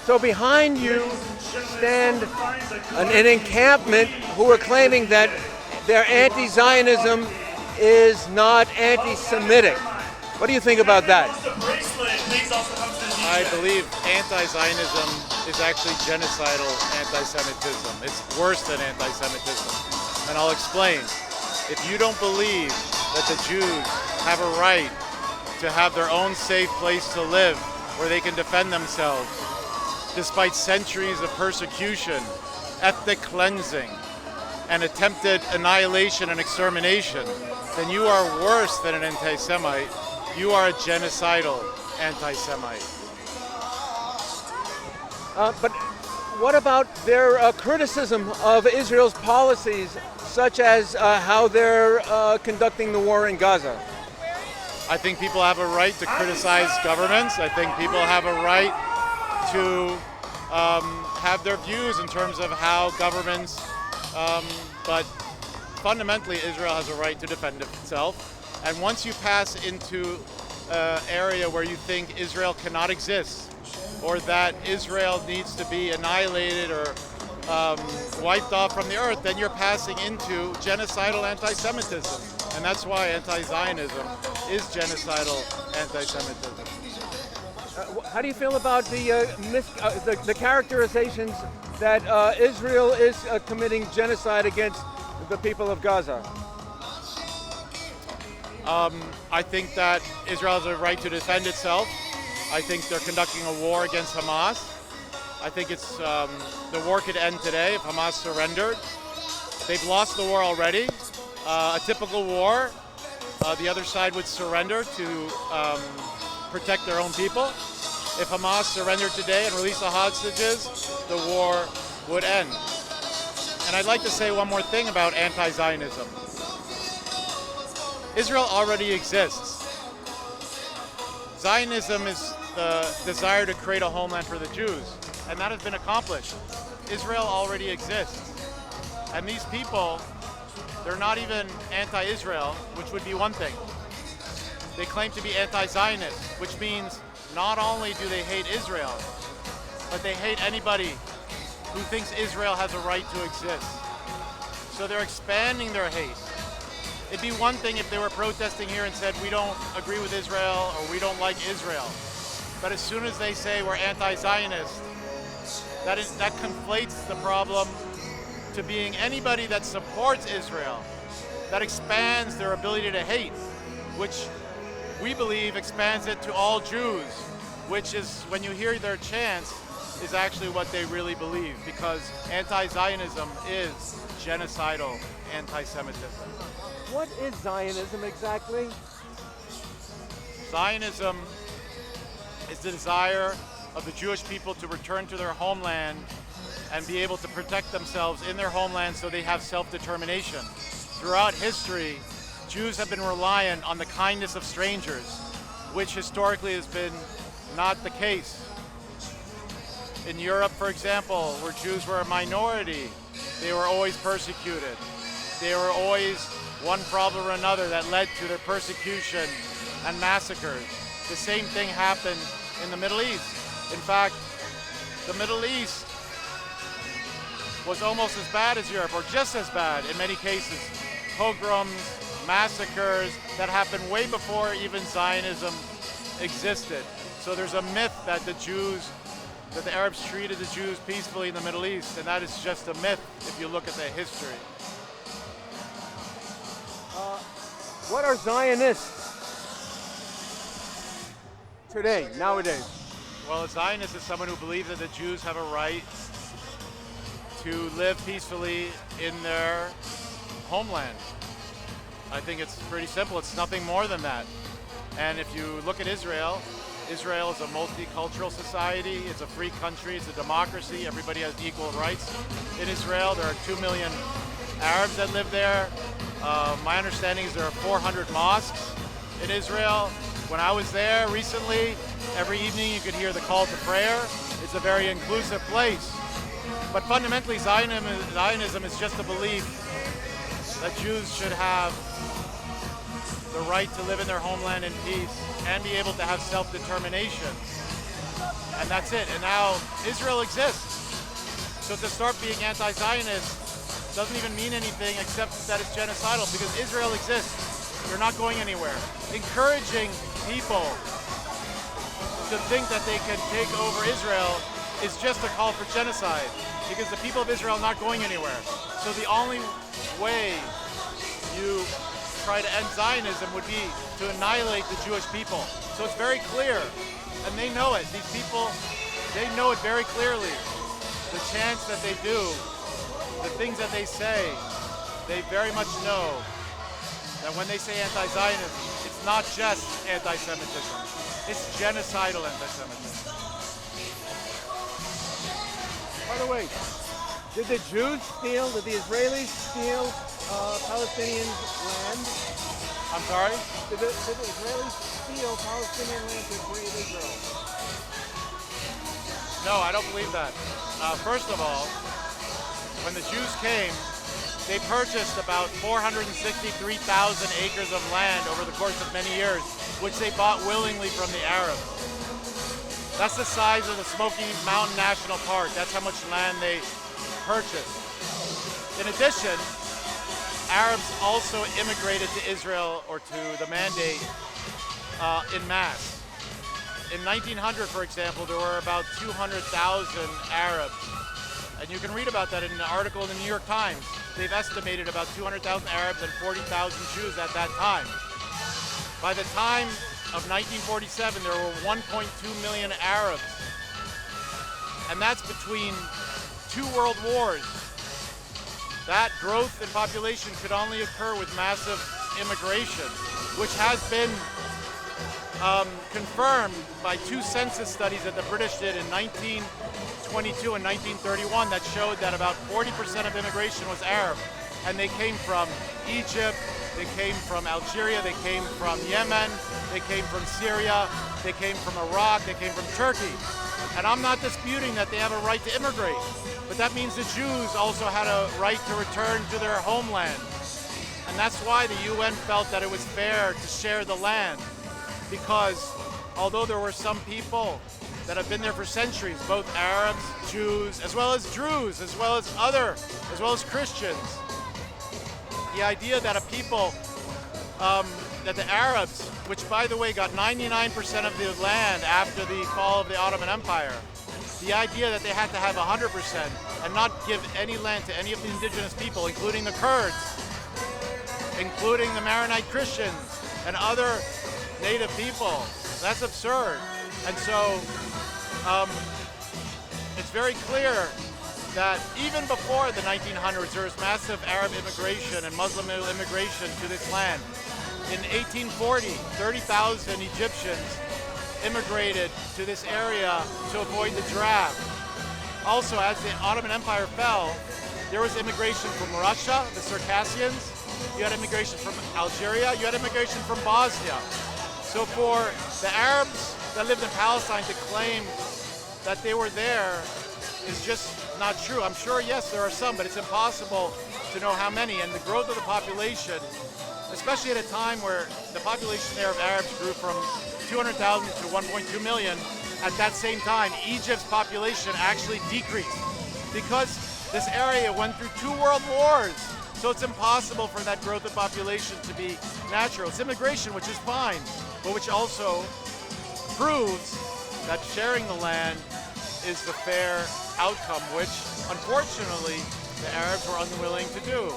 So behind you stand an encampment who are claiming that their anti-Zionism is not anti-Semitic. What do you think about that? I believe anti-Zionism is actually genocidal anti-Semitism. It's worse than anti-Semitism, and I'll explain. If you don't believe that the Jews have a right to have their own safe place to live where they can defend themselves despite centuries of persecution, ethnic cleansing, and attempted annihilation and extermination, then you are worse than an anti-Semite. You are a genocidal anti-Semite. But what about their criticism of Israel's policies, such as how they're conducting the war in Gaza? I think people have a right to criticize governments. I think people have a right to have their views in terms of how governments, but fundamentally Israel has a right to defend itself. And once you pass into an area where you think Israel cannot exist, or that Israel needs to be annihilated or wiped off from the earth, then you're passing into genocidal anti-Semitism. And that's why anti-Zionism is genocidal anti-Semitism. How do you feel about the characterizations that Israel is committing genocide against the people of Gaza? I think that Israel has a right to defend itself. I think they're conducting a war against Hamas. I think the war could end today if Hamas surrendered. They've lost the war already. A typical war, the other side would surrender to protect their own people. If Hamas surrendered today and released the hostages, the war would end. And I'd like to say one more thing about anti-Zionism. Israel already exists. Zionism is the desire to create a homeland for the Jews, and that has been accomplished. Israel already exists. And these people, they're not even anti-Israel, which would be one thing. They claim to be anti-Zionist, which means not only do they hate Israel, but they hate anybody who thinks Israel has a right to exist. So they're expanding their hate. It'd be one thing if they were protesting here and said, we don't agree with Israel or we don't like Israel. But as soon as they say we're anti-Zionist, that conflates the problem to being anybody that supports Israel, that expands their ability to hate, which we believe expands it to all Jews, which is, when you hear their chants, is actually what they really believe, because anti-Zionism is genocidal anti-Semitism. What is Zionism exactly? Zionism is the desire of the Jewish people to return to their homeland and be able to protect themselves in their homeland so they have self-determination. Throughout history, Jews have been reliant on the kindness of strangers, which historically has been not the case. In Europe, for example, where Jews were a minority, they were always persecuted. They were always one problem or another that led to their persecution and massacres. The same thing happened in the Middle East. In fact, the Middle East was almost as bad as Europe, or just as bad in many cases. Pogroms, massacres that happened way before even Zionism existed. So there's a myth that that the Arabs treated the Jews peacefully in the Middle East, and that is just a myth if you look at the history. What are Zionists today, nowadays? Well, a Zionist is someone who believes that the Jews have a right to live peacefully in their homeland. I think it's pretty simple. It's nothing more than that. And if you look at Israel, Israel is a multicultural society. It's a free country. It's a democracy. Everybody has equal rights in Israel. There are 2 million Arabs that live there. My understanding is there are 400 mosques in Israel. When I was there recently, every evening you could hear the call to prayer. It's a very inclusive place. But fundamentally, Zionism is just a belief that Jews should have the right to live in their homeland in peace and be able to have self-determination. And that's it. And now Israel exists. So to start being anti-Zionist doesn't even mean anything except that it's genocidal, because Israel exists. You're not going anywhere. Encouraging people to think that they can take over Israel is just a call for genocide, because the people of Israel are not going anywhere. So the only way you try to end Zionism would be to annihilate the Jewish people. So it's very clear, and they know it. These people, they know it very clearly. The chance that they do, the things that they say, they very much know that when they say anti-Zionism, it's not just anti-Semitism, it's genocidal anti-Semitism. By the way, did the Israelis steal Palestinian land? I'm sorry? Did the Israelis steal Palestinian land to create Israel? No, I don't believe that. First of all, when the Jews came, they purchased about 463,000 acres of land over the course of many years, which they bought willingly from the Arabs. That's the size of the Smoky Mountain National Park. That's how much land they purchased. In addition, Arabs also immigrated to Israel, or to the Mandate, in mass. In 1900, for example, there were about 200,000 Arabs. And you can read about that in an article in the New York Times. They've estimated about 200,000 Arabs and 40,000 Jews at that time. By the time of 1947, there were 1.2 million Arabs. And that's between 2 world wars. That growth in population could only occur with massive immigration, which has been confirmed by 2 census studies that the British did in 1922 and 1931 that showed that about 40% of immigration was Arab. And they came from Egypt, they came from Algeria, they came from Yemen, they came from Syria, they came from Iraq, they came from Turkey. And I'm not disputing that they have a right to immigrate, but that means the Jews also had a right to return to their homeland. And that's why the UN felt that it was fair to share the land, because although there were some people that have been there for centuries, both Arabs, Jews, as well as Druze, as well as Christians, the idea that a people, that the Arabs, which by the way got 99% of the land after the fall of the Ottoman Empire, the idea that they had to have 100% and not give any land to any of the indigenous people, including the Kurds, including the Maronite Christians and other native people, that's absurd. And so it's very clear that even before the 1900s, there was massive Arab immigration and Muslim immigration to this land. In 1840, 30,000 Egyptians immigrated to this area to avoid the draft. Also, as the Ottoman Empire fell, there was immigration from Russia, the Circassians. You had immigration from Algeria. You had immigration from Bosnia. So for the Arabs that lived in Palestine to claim that they were there is just not true. I'm sure, yes, there are some, but it's impossible to know how many. And the growth of the population, especially at a time where the population there of Arabs grew from 200,000 to 1.2 million, at that same time, Egypt's population actually decreased because this area went through 2 world wars. So it's impossible for that growth of population to be natural. It's immigration, which is fine, but which also proves that sharing the land is the fair outcome, which unfortunately the Arabs were unwilling to do.